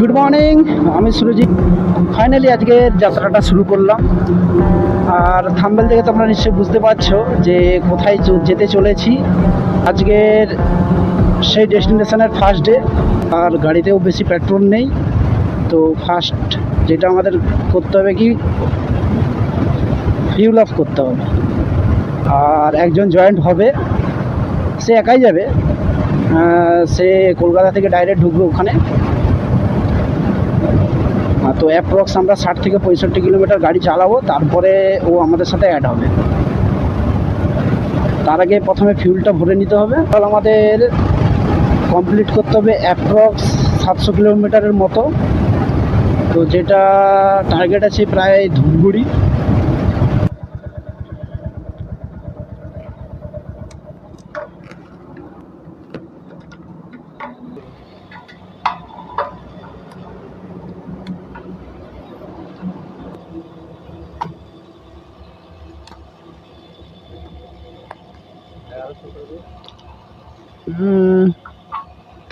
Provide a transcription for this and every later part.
Good morning, আমি Surajit. Finally আজকের যাত্রাটা শুরু করলাম। আর থাম্বনেল থেকে তোমরা নিশ্চয়ই বুঝতে পারছো যে কোথায় যেতে চলেছি। আজকের সেই ডেস্টিনেশনের ফার্স্ট ডে, আর গাড়িতেও বেশি পেট্রোল নেই। তো ফার্স্ট যেটা আমাদের করতে হবে কি, ফিউল অফ করতে হবে। আর একজন জয়েন্ট হবে, সে একাই যাবে। সে কলকাতা থেকে ডাইরেক্ট ঢুকবে ওখানে। তো অ্যাপ্রক্স আমরা 60 থেকে 65 কিলোমিটার গাড়ি চালাবো, তারপরে ও আমাদের সাথে অ্যাড হবে। তার আগে প্রথমে ফিউলটা ভরে নিতে হবে। তাহলে আমাদের কমপ্লিট করতে হবে অ্যাপ্রক্স 700 কিলোমিটারের মতো। তো যেটা টার্গেট আছে প্রায় ধূপগুড়ি।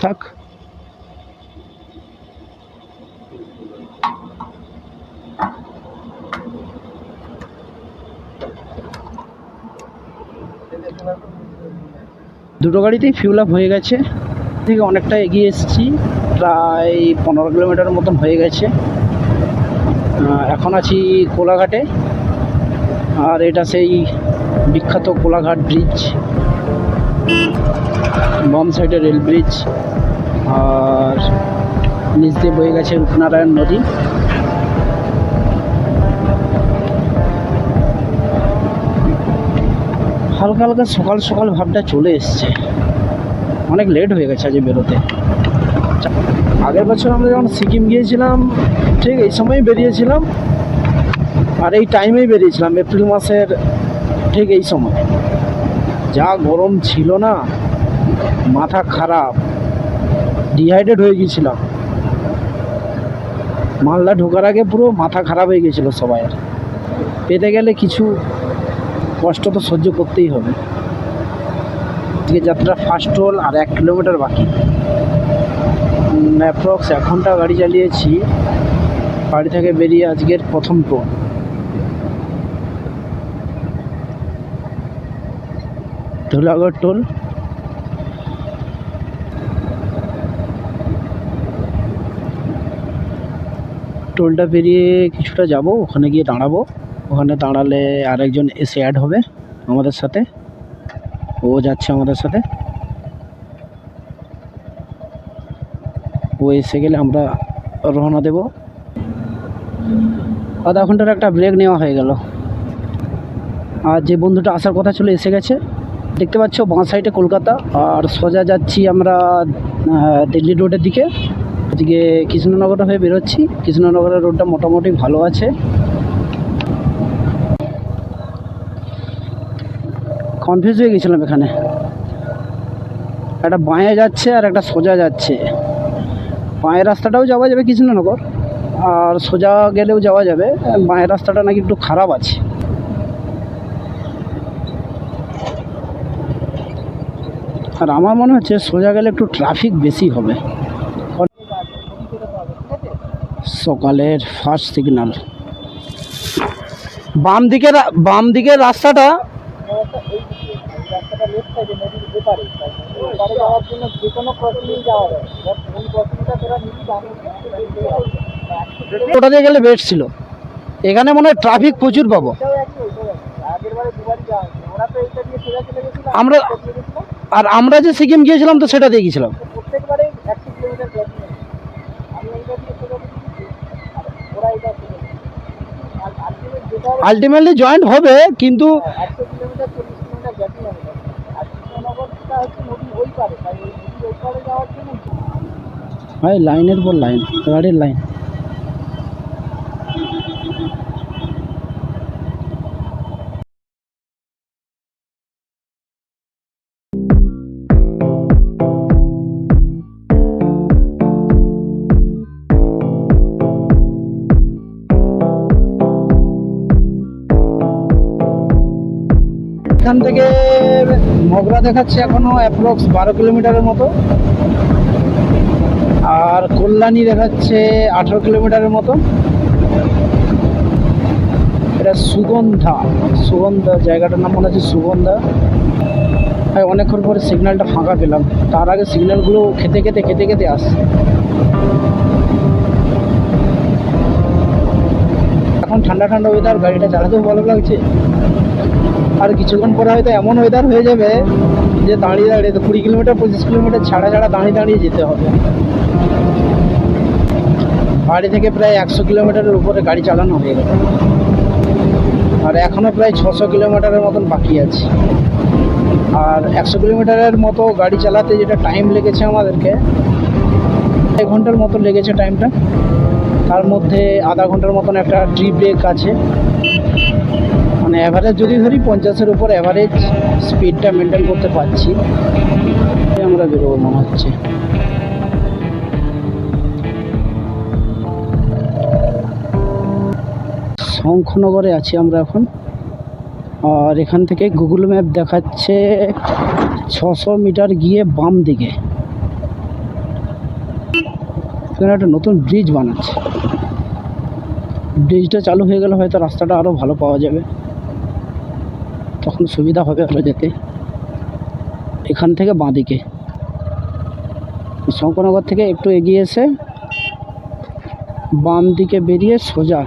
থাক, দুটো গাড়িতেই ফিউল আপ হয়ে গেছে। থেকে অনেকটা এগিয়ে এসেছি, প্রায় 15 কিলোমিটার মতন হয়ে গেছে। এখন আছি কোলাঘাটে। আর এটা সেই বিখ্যাত কোলাঘাট ব্রিজ, বাম সাইডে রেল ব্রিজ। আর নিচ দিয়ে বয়ে গেছে রূপনারায়ণ নদী। হালকা হালকা সকাল সকাল ভাবটা চলে এসছে। অনেক লেট হয়ে গেছে আজ বেরোতে। আগের বছর আমরা যখন সিকিম গিয়েছিলাম ঠিক এই সময়ই বেরিয়েছিলাম, আর এই টাইমেই বেরিয়েছিলাম, এপ্রিল মাসের ঠিক এই সময়। যা গরম ছিল না, মাথা খারাপ, ডিহাইড্রেট হয়ে গিয়েছিলাম। মালদা ঢোকার আগে পুরো মাথা খারাপ হয়ে গিয়েছিল সবাই। পেতে গেলে কিছু কষ্ট তো সহ্য করতেই হবে। আজকে যাত্রা ফার্স্ট টোল, আর 1 কিলোমিটার বাকি। অ্যাপ্রক্স 1 ঘন্টা গাড়ি চালিয়েছি বাড়ি থেকে বেরিয়ে। আজকের প্রথম টোল ধুলাগড় টোল। টোলটা পেরিয়ে কিছুটা যাব, ওখানে গিয়ে দাঁড়াবো। ওখানে দাঁড়ালে আরেকজন এসে অ্যাড হবে আমাদের সাথে। ও যাচ্ছে আমাদের সাথে। ও এসে গেলে আমরা রওনা দেব। আধা ঘন্টার একটা ব্রেক নেওয়া হয়ে গেল। আর যে বন্ধুটা আসার কথা ছিল এসে গেছে। দেখতে পাচ্ছ বাঁ সাইডে কলকাতা, আর সোজা যাচ্ছি আমরা দিল্লি রোডের দিকে। আজকে কৃষ্ণনগর হয়ে বেরোচ্ছি। কৃষ্ণনগরের রোডটা মোটামুটি ভালো আছে। কনফিউজ হয়ে গেছিলাম এখানে, একটা বাঁয়ে যাচ্ছে আর একটা সোজা যাচ্ছে। বাঁয়ের রাস্তাটাও যাওয়া যাবে কৃষ্ণনগর, আর সোজা গেলেও যাওয়া যাবে। বাঁয়ের রাস্তাটা নাকি একটু খারাপ আছে। আর আমার মনে হচ্ছে সোজা গেলে একটু ট্রাফিক বেশি হবে। সকালের ফার্স্ট সিগন্যাল। বাম দিকের রাস্তাটা ওটা দিয়ে গেলে বেস্ট ছিল। এখানে মনে হয় ট্রাফিক প্রচুর পাবো আমরা। আর আমরা যে সিকিম গিয়েছিলাম তো সেটা দিয়ে গিয়েছিলাম। আলটিমেটলি জয়েন্ট হবে, কিন্তু ভাই লাইনের পর লাইন, গাড়ির লাইন। এখান থেকে মগরা দেখাচ্ছে এখনো অ্যাপ্রক্স 12 কিলোমিটারের মতো। আর কল্যাণী দেখাচ্ছে 18 কিলোমিটারের মতো। এটা সুগন্ধা, সুগন্ধা জায়গাটার নাম মনে হচ্ছে সুগন্ধা। হ্যাঁ, অনেকক্ষণ পরে সিগন্যালটা ফাঁকা পেলাম, তার আগে সিগন্যালগুলো খেতে খেতে আসছে। এখন ঠান্ডা ঠান্ডা ওয়েদার, গাড়িটা চালাতেও ভালো লাগছে। আর কিছুক্ষণ পরে হয়তো এমন ওয়েদার হয়ে যাবে যে দাঁড়িয়ে 20 কিলোমিটার 25 কিলোমিটার ছাড়া দাঁড়িয়ে যেতে হবে। বাড়ি থেকে প্রায় 100 কিলোমিটারের উপরে গাড়ি চালানো হয়ে গেল, আর এখনও প্রায় 600 কিলোমিটারের মতন বাকি আছে। আর 100 কিলোমিটারের মতো গাড়ি চালাতে যেটা টাইম লেগেছে আমাদেরকে, 1 ঘন্টার মতো লেগেছে টাইমটা। তার মধ্যে আধা ঘন্টার মতন একটা ট্রি ব্রেক আছে। মানে অ্যাভারেজ যদি ধরি 50-এর উপর অ্যাভারেজ স্পিডটা মেনটেন করতে পারছি। আমরা বেরোবো মনে হচ্ছে। শঙ্খনগরে আছি আমরা এখন। আর এখান থেকে গুগল ম্যাপ দেখাচ্ছে 600 মিটার গিয়ে বাম দিকে এখানে একটা নতুন ব্রিজ বানাচ্ছে। ব্রিজটা চালু হয়ে গেলে হয়তো রাস্তাটা আরও ভালো পাওয়া যাবে, তখন সুবিধা হবে আরও যেতে। এখান থেকে বাঁ দিকে শঙ্করনগর থেকে একটু এগিয়ে এসে বাম দিকে বেরিয়ে সোজা।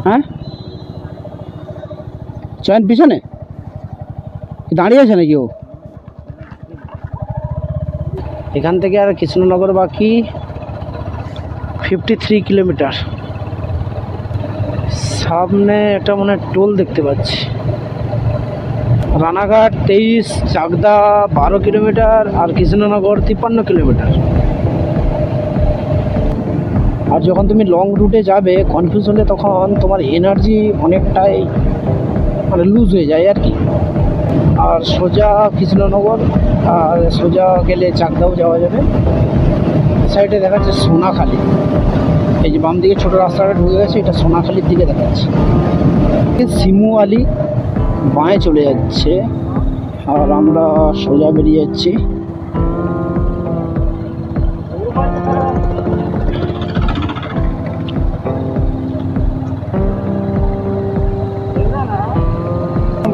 হ্যাঁ, চয়ন পিছনে দাঁড়িয়ে আছে নাকি ও? এখান থেকে আর কৃষ্ণনগর বাকি 53 কিলোমিটার। সামনে একটা মানে টোল দেখতে পাচ্ছি। রানাঘাট 23, চাকদা 12 কিলোমিটার, আর কৃষ্ণনগর 53 কিলোমিটার। আর যখন তুমি লং রুটে যাবে কনফিউজ হলে তখন তোমার এনার্জি অনেকটাই মানে লুজ হয়ে যায় আর কি। আর সোজা কৃষ্ণনগর, আর সোজা গেলে চাকদাও যাওয়া যাবে। সাইডে দেখাচ্ছে সোনাখালি, এই যে বাম দিকে ছোটো রাস্তাটা ঢুকে গেছে, এটা সোনাখালির দিকে দেখাচ্ছে। শিমুয়ালি বাঁয়ে চলে যাচ্ছে, আর আমরা সোজা বেরিয়ে যাচ্ছি।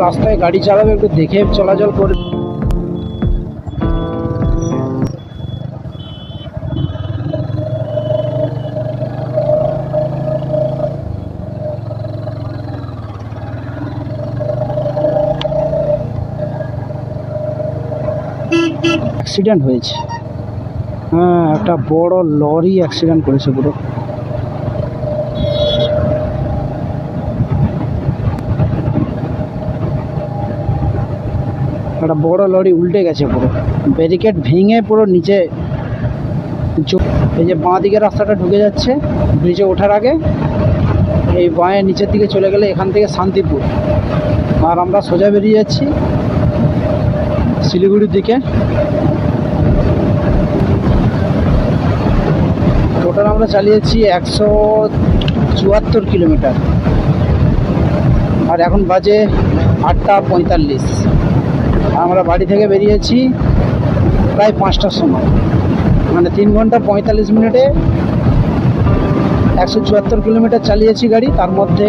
রাস্তায় গাড়ি চালাবে একটু দেখে চলাচল করে। অ্যাক্সিডেন্ট হয়েছে, হ্যাঁ একটা বড় লরি অ্যাক্সিডেন্ট করেছে পুরো। একটা বড় লরি উল্টে গেছে পুরো, ব্যারিকেড ভেঙে পুরো নিচে। এই যে বাঁ দিকে রাস্তাটা ঢুকে যাচ্ছে ব্রিজে ওঠার আগে, এই বাঁয়ে নিচের দিকে চলে গেলে এখান থেকে শান্তিপুর। আর আমরা সোজা বেরিয়ে যাচ্ছি শিলিগুড়ির দিকে। টোটাল আমরা চালিয়েছি 174 কিলোমিটার, আর এখন বাজে 8টা 45। আমরা বাড়ি থেকে বেরিয়েছি প্রায় 5টার সময়, মানে 3 ঘন্টা 45 মিনিটে 174 কিলোমিটার চালিয়েছি গাড়ি। তার মধ্যে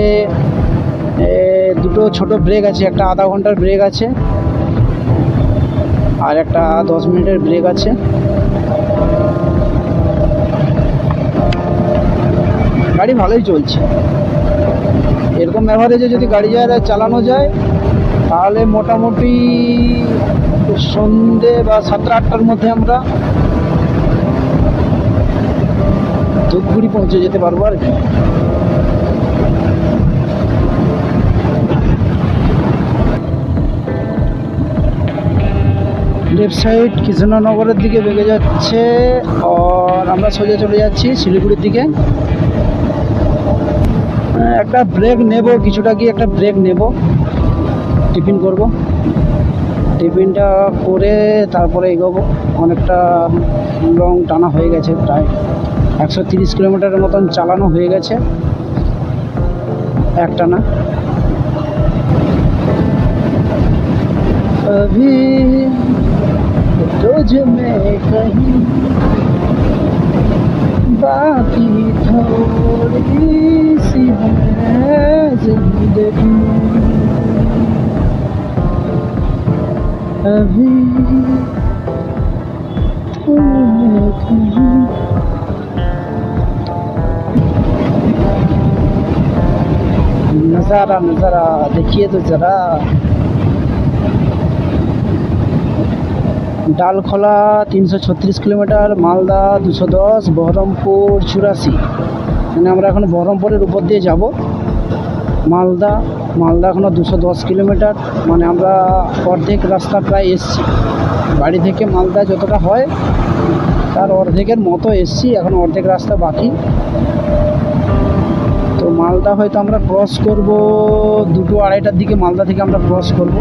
দুটো ছোট ব্রেক আছে, একটা আধা ঘন্টার ব্রেক আছে আর একটা 10 মিনিটের ব্রেক আছে। গাড়ি ভালোই চলছে। এরকম অ্যাভারেজে যদি গাড়ি চালানো যায় তাহলে মোটামুটি সন্ধে বা 7টা-8টার মধ্যে আমরা ধূপগুড়ি পৌঁছে যেতে পারবো আর কি। লেফট সাইড কৃষ্ণনগরের দিকে বেগে যাচ্ছে, আর আমরা সোজা চলে যাচ্ছি শিলিগুড়ির দিকে। একটা ব্রেক নেব, কিছুটা গিয়ে একটা ব্রেক নেব, টিফিন করব। টিফিনটা করে তারপরে এগোবো। অনেকটা লং টানা হয়ে গেছে, প্রায় 130 কিলোমিটারের মতন চালানো হয়ে গেছে একটানা। अभी तुझ में कहीं बाकी थोड़ी सी है जिंदगी अभी नजारा नजारा देखिए तो जरा ডালখোলা 336 কিলোমিটার, মালদা 210, বহরমপুর 84। মানে আমরা এখন বহরমপুরের উপর দিয়ে যাব। মালদা এখনও 210 কিলোমিটার, মানে আমরা অর্ধেক রাস্তা প্রায় এসছি। বাড়ি থেকে মালদা যতটা হয় তার অর্ধেকের মতো এসছি, এখন অর্ধেক রাস্তা বাকি। তো মালদা হয়তো আমরা ক্রস করব 2-2:30টার দিকে। মালদা থেকে আমরা ক্রস করব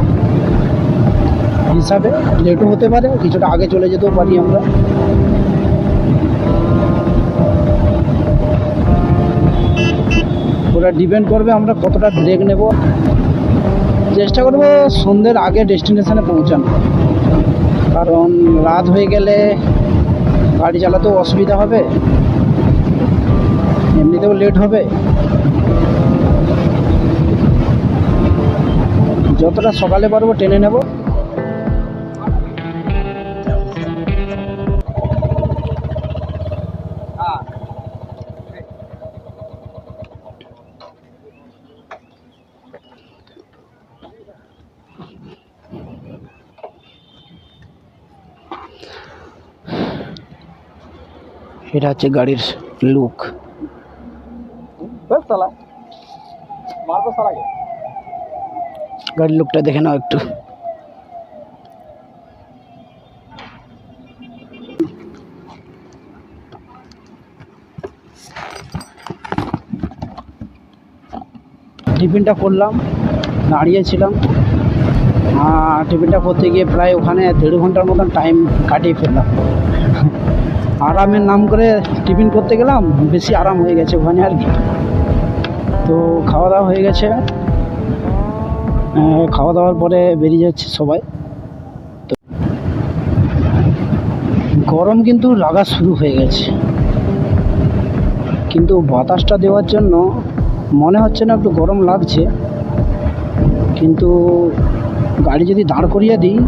হিসাবে, লেটও হতে পারে, কিছুটা আগে চলে যেতেও পারি আমরা। ওটা ডিপেন্ড করবে আমরা কতটা ব্রেক নেব। চেষ্টা করব সন্ধ্যের আগে ডেস্টিনেশনে পৌঁছানো, কারণ রাত হয়ে গেলে গাড়ি চালাতেও অসুবিধা হবে, এমনিতেও লেট হবে। যতটা সকালে পারবো টেনে নেব। এটা হচ্ছে গাড়ির লুক। গাড়ির লুকটা দেখে নাও একটু। টিফিনটা করলাম, দাঁড়িয়েছিলাম, টিফিনটা করতে গিয়ে প্রায় ওখানে 1.5 ঘন্টার মতন টাইম কাটিয়ে ফেললাম। আরামের নাম করে টিফিন করতে গেলাম, বেশি আরাম হয়ে গেছে ওখানে আর কি। তো খাওয়া দাওয়া হয়ে গেছে, খাওয়া দাওয়ার পরে বেরিয়ে যাচ্ছে সবাই। তো গরম কিন্তু লাগা শুরু হয়ে গেছে, কিন্তু বাতাসটা দেওয়ার জন্য মনে হচ্ছে না একটু গরম লাগছে। কিন্তু গাড়ি যদি দাঁড় করিয়ে দিই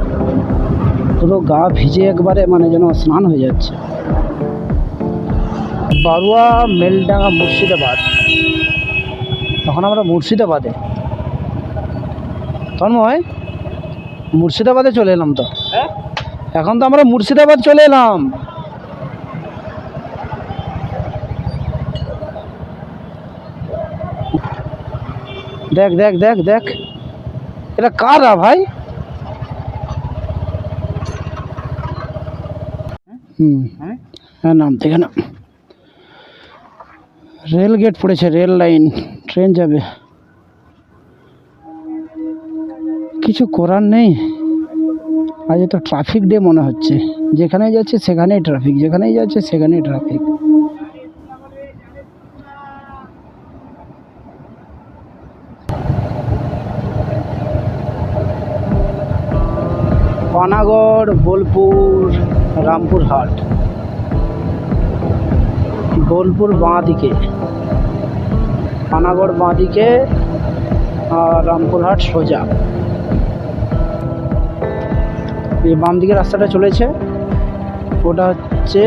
পুরো গা ভিজে একবারে, মানে যেন স্নান হয়ে যাচ্ছে। বারুয়া, মেলডাঙ্গা, মুর্শিদাবাদ। তখন আমরা মুর্শিদাবাদে, তন্ময় মুর্শিদাবাদে চলে এলাম। তো এখন তো আমরা মুর্শিদাবাদ চলে এলাম। দেখ দেখ দেখ দেখ, এটা কারা ভাই? হ্যাঁ, নাম দেখে না। রেল গেট পড়েছে, রেল লাইন, ট্রেন যাবে। কিছু করার নেই, আজ তো ট্রাফিক ডে মনে হচ্ছে। যেখানে যাচ্ছে সেখানেই ট্রাফিক, যেখানেই যাচ্ছে সেখানেই ট্রাফিক। পানাগড়, বোলপুর, রামপুরহাট। বোলপুর বাঁ দিকে, পানাগড় বাঁ দিকে, আর রামপুরহাট সোজা। এই বাম দিকে রাস্তাটা চলেছে, ওটা হচ্ছে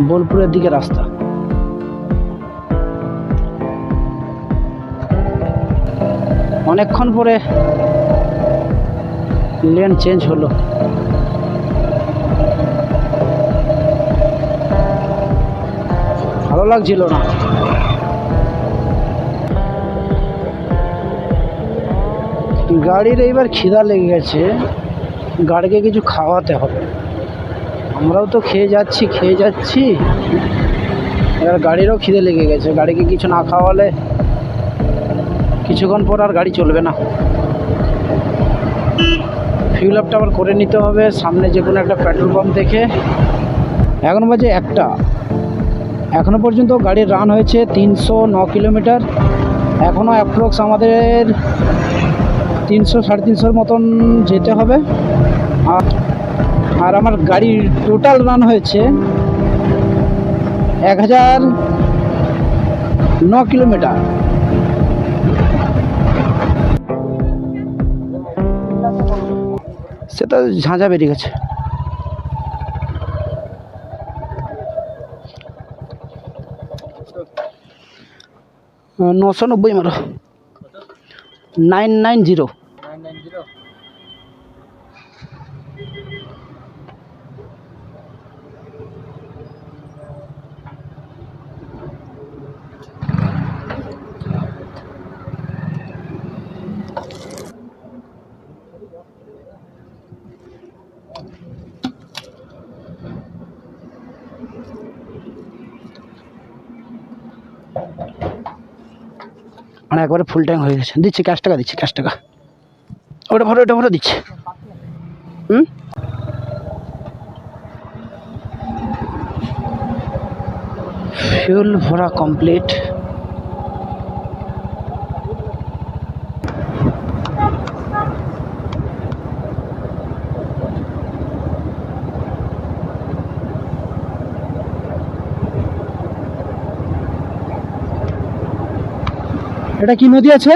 বোলপুরের দিকে রাস্তা। অনেকক্ষণ পরে লেন চেঞ্জ হলো। ভালো লাগছিল না। গাড়ির এইবার খিদা লেগে গেছে, গাড়িকে কিছু খাওয়াতে হবে। আমরাও তো খেয়ে যাচ্ছি, এবার গাড়িরও খিদে লেগে গেছে। গাড়িকে কিছু না খাওয়ালে কিছুক্ষণ পর আর গাড়ি চলবে না। ফিউল আপটা আবার করে নিতে হবে সামনে যে কোনো একটা পেট্রোল পাম্প দেখে। এখন বাজে 1টা, এখনও পর্যন্ত গাড়ির রান হয়েছে 309 কিলোমিটার। এখনও অ্যাপ্রক্স আমাদের 300-350 মতন যেতে হবে। আর আমার গাড়ির টোটাল রান হয়েছে 1009 কিলোমিটার। সে তো ঝাঁঝা বেরিয়ে গেছে। 990 মারো। 990। মানে একবারে ফুল ট্যাঙ্ক হয়ে গেছে। দিচ্ছি ক্যাশ টাকা, দিচ্ছি ক্যাশ টাকা। ওটা ভরো দিচ্ছি। ফিউল ভরা কমপ্লিট। এটা কি নদী আছে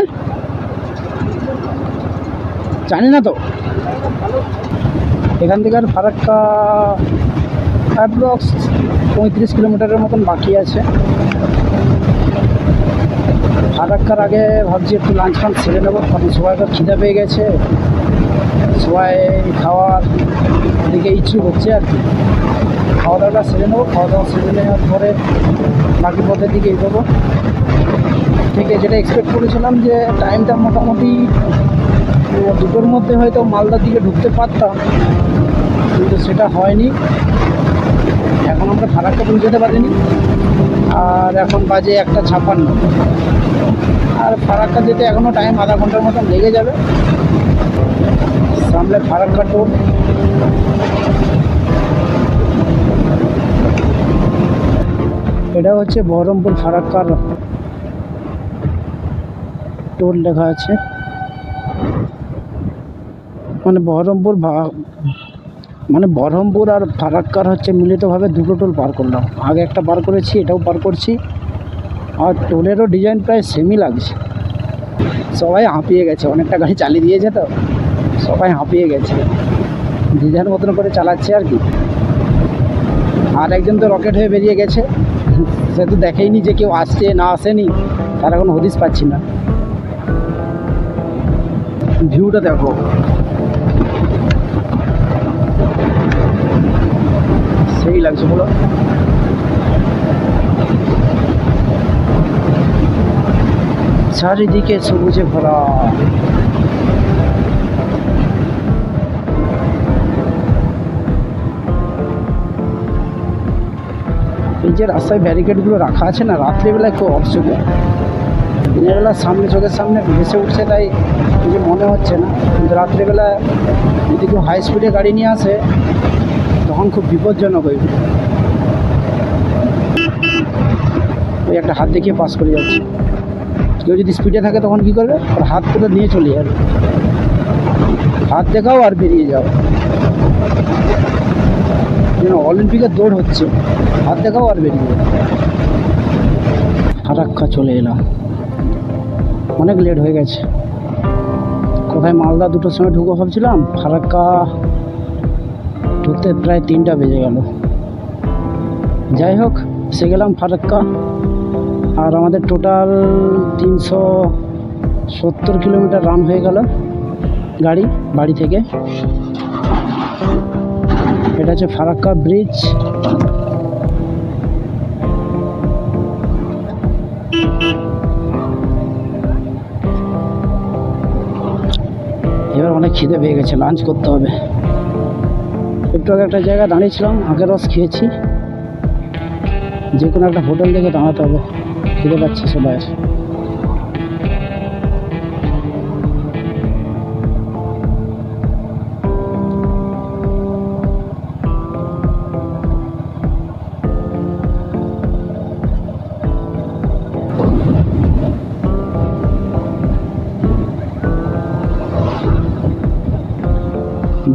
জানি না তো। এখান থেকে আর ফারাক্কা অ্যাপ্রক্স 35 কিলোমিটারের মতন বাকি আছে। ফারাক্কার আগে ভাবছি একটু লাঞ্চ ফাঞ্চ সেরে নেবো, কারণ সবাই তো খিদে পেয়ে গেছে, সবাই খাওয়ার দিকে ইচ্ছুক হচ্ছে আর কি। খাওয়া দাওয়াটা সেরে নেবো, খাওয়া দাওয়া সেরে নেওয়ার পরে বাকি পথের দিকে এগোবো। থেকে যেটা এক্সপেক্ট করেছিলাম যে টাইমটা মোটামুটি 2টোর মধ্যে হয়তো মালদার দিকে ঢুকতে পারতাম, কিন্তু সেটা হয়নি। এখন আমরা ফারাক্কা পৌঁছাতে পারিনি, আর এখন বাজে 1:56। আর ফারাক্কা যেতে এখনও টাইম আধা ঘন্টার মতন লেগে যাবে। সামনে ফারাক্কা টোল। এটা হচ্ছে বহরমপুর ফারাক্কার টোল লেখা আছে। মানে বহরমপুর আর ফারাক্কার হচ্ছে মিলিতভাবে 2টো টোল পার করলাম। আগে একটা পার করেছি, এটাও পার করছি। আর টোলেরও ডিজাইন প্রায় সেমই লাগছে। সবাই হাঁপিয়ে গেছে, অনেকটা গাড়ি চালিয়ে দিয়েছে তো সবাই হাঁপিয়ে গেছে, যে যার মতন করে চালাচ্ছে আর কি। আর একজন তো রকেট হয়ে বেরিয়ে গেছে, সে তো দেখেইনি যে কেউ আসছে না আসেনি, তার এখন হদিস পাচ্ছি না। ভিউটা দেখো, সেই লাগছে বলো। চারিদিকে সবুজে ভরা। এই যে রাস্তায় ব্যারিকেডগুলো রাখা আছে না, রাত্রিবেলায় খুব অসুবিধা। দিনের বেলা সামনে চোখের সামনে ভেসে উঠছে তাই কিছু মনে হচ্ছে না, কিন্তু রাত্রিবেলা যদি কেউ হাই স্পিডে গাড়ি নিয়ে আসে তখন খুব বিপজ্জনক হয়ে যায়। ওই একটা হাত দেখিয়ে পাস করে যাচ্ছে। কেউ যদি স্পিডে থাকে তখন কী করবে, আর হাত করে নিয়ে চলে যাবে। হাত দেখাও আর বেরিয়ে যাও, যেন অলিম্পিকের দৌড় হচ্ছে। হাত দেখাও আর বেরিয়ে যাও। ফারাক্কা চলে এলাম, অনেক লেট হয়ে গেছে। কোথায় মালদা 2টোর সময় ঢুকো ভাবছিলাম, ফারাক্কা ঢুকতে প্রায় 3টা বেজে গেল। যাই হোক, এসে গেলাম ফারাক্কা। আর আমাদের টোটাল 370 কিলোমিটার রান হয়ে গেল বাড়ি থেকে। এটা হচ্ছে ফারাক্কা ব্রিজ। এবার অনেক খিদে পেয়ে গেছে, লাঞ্চ করতে হবে। একটু আগে একটা জায়গায় দাঁড়িয়েছিলাম, আখের রস খেয়েছি। যে কোনো একটা হোটেল দেখে দাঁড়াতে হবে, খিদে পাচ্ছে সবাই।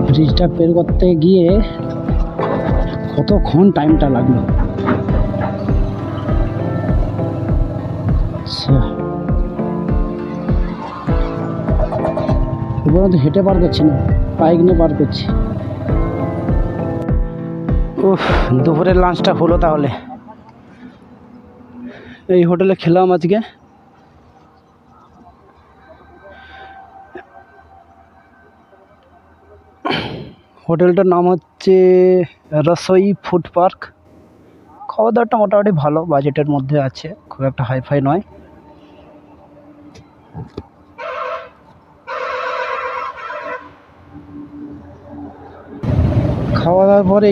ব্রিজটা পের করতে গিয়ে কতক্ষণ টাইমটা লাগলো। আচ্ছা, এবার তো হেঁটে পার করছি না, বাইক নিয়ে পার করছি। উফ, দুপুরের লাঞ্চটা হলো তাহলে। এই হোটেলে খেলাম আজকে। হোটেলটার নাম হচ্ছে রসোই ফুড পার্ক। খাওয়া দাওয়াটা মোটামুটি ভালো, বাজেটের মধ্যে আছে, খুব একটা হাইফাই নয়। খাওয়া দাওয়ার পরে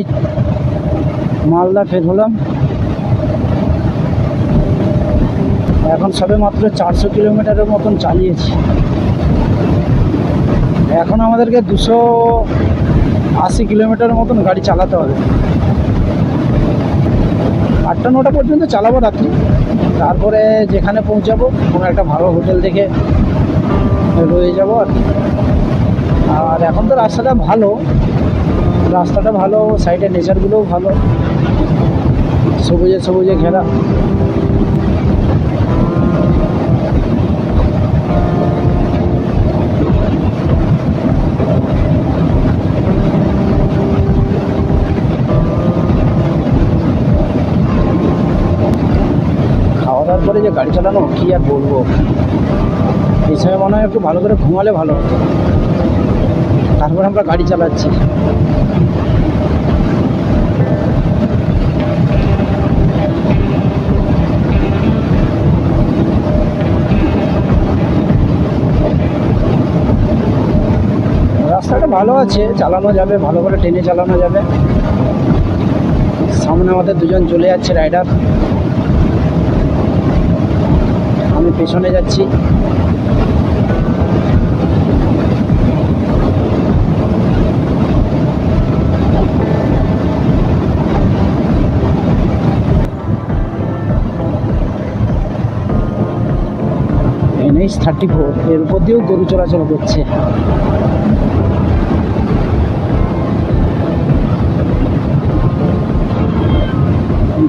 মালদা ফের হলাম। এখন সবে মাত্র 400 কিলোমিটারের মতন চালিয়েছি। এখন আমাদেরকে 280 কিলোমিটারের মতন গাড়ি চালাতে হবে। 8টা-9টা পর্যন্ত চালাবো রাত্রি, তারপরে যেখানে পৌঁছাবো কোনো একটা ভালো হোটেল দেখে রয়ে যাবো আর কি। আর এখন তো রাস্তাটা ভালো, সাইডের নেচারগুলোও ভালো, সবুজে ঘেরা। খাওয়া দাওয়ার পরে যে গাড়ি চালানো কি আর বলবো, এই সময় মনে হয় একটু ভালো করে ঘুমালে ভালো হতো। তারপর আমরা গাড়ি চালাচ্ছি। রাস্তাটা ভালো আছে, চালানো যাবে, ভালো করে ট্রেনে চালানো যাবে। সামনে আমাদের দুজন চলে যাচ্ছে রাইডার, আমি পেছনে যাচ্ছি। NH 34, এর উপর দিয়েও গরু চলাচল করছে।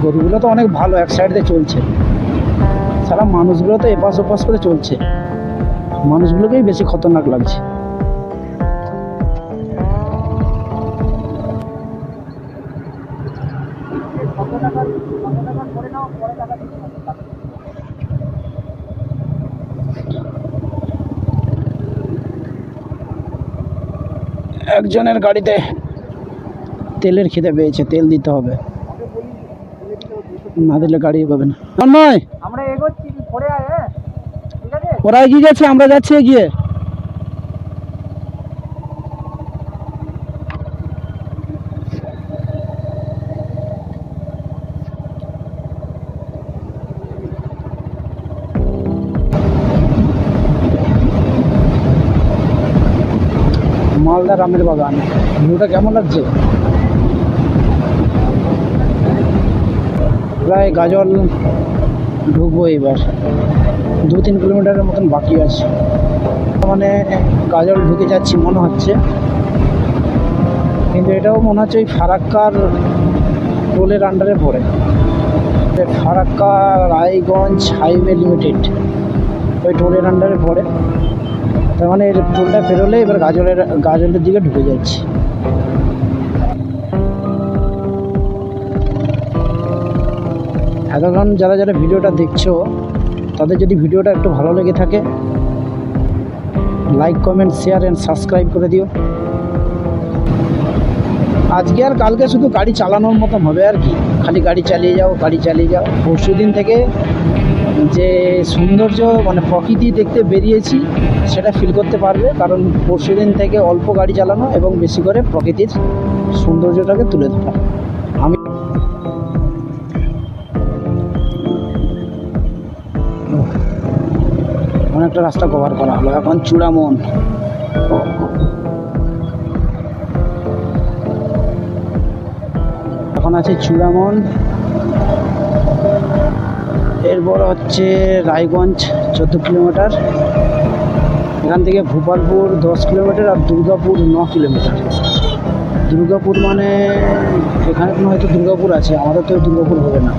গরুগুলো তো অনেক ভালো, এক সাইড দিয়ে চলছে। সারা মানুষগুলো তো এপাশ ওপাশ করে চলছে, মানুষগুলোকেই বেশি খতরনাক লাগছে। একজনের গাড়িতে তেলের খিদে পেয়েছে, তেল দিতে হবে, না দিলে গাড়ি পাবে না। নয় আমরা এগোচ্ছি, পরে আয়। হ্যাঁ ঠিক আছে, ওরা এগিয়ে গেছে, আমরা যাচ্ছি এগিয়ে। মালদা রামের বাগান, ভিউটা কেমন লাগছে? প্রায় গাজল ঢুকবো এবার, 2-3 কিলোমিটারের মতন বাকি আছে। মানে গাজল ঢুকে যাচ্ছি মনে হচ্ছে, কিন্তু এটাও মনে হচ্ছে ওই ফারাক্কার টোলের আন্ডারে পড়ে। ফারাক্কা রায়গঞ্জ হাইওয়ে লিমিটেড ওই টোলের আন্ডারে পড়ে। তার মানে এর টোলটা পেরোলে এবার গাজলের দিকে ঢুকে যাচ্ছি। এতক্ষণ যারা ভিডিওটা দেখছো, তাদের যদি ভিডিওটা একটু ভালো লেগে থাকে, like, comment, share and subscribe করে দিও। আজকে আর কালকে শুধু গাড়ি চালানোর মতন হবে আর কি, খালি গাড়ি চালিয়ে যাও। পরশু দিন থেকে যে সৌন্দর্য, মানে প্রকৃতি দেখতে বেরিয়েছি, সেটা ফিল করতে পারবে, কারণ পরশু দিন থেকে অল্প গাড়ি চালানো এবং বেশি করে প্রকৃতির সৌন্দর্যটাকে তুলে ধরা। আমি অনেকটা রাস্তা কভার করা হলো, এখন চূড়ামন। এখন আছে চূড়ামন, এরপর হচ্ছে রায়গঞ্জ 14 কিলোমিটার, এখান থেকে ভোপালপুর 10 কিলোমিটার, আর দুর্গাপুর 9 কিলোমিটার। দুর্গাপুর মানে এখানে কোনো হয়তো দুর্গাপুর আছে, আমাদের তো দুর্গাপুর হবে না।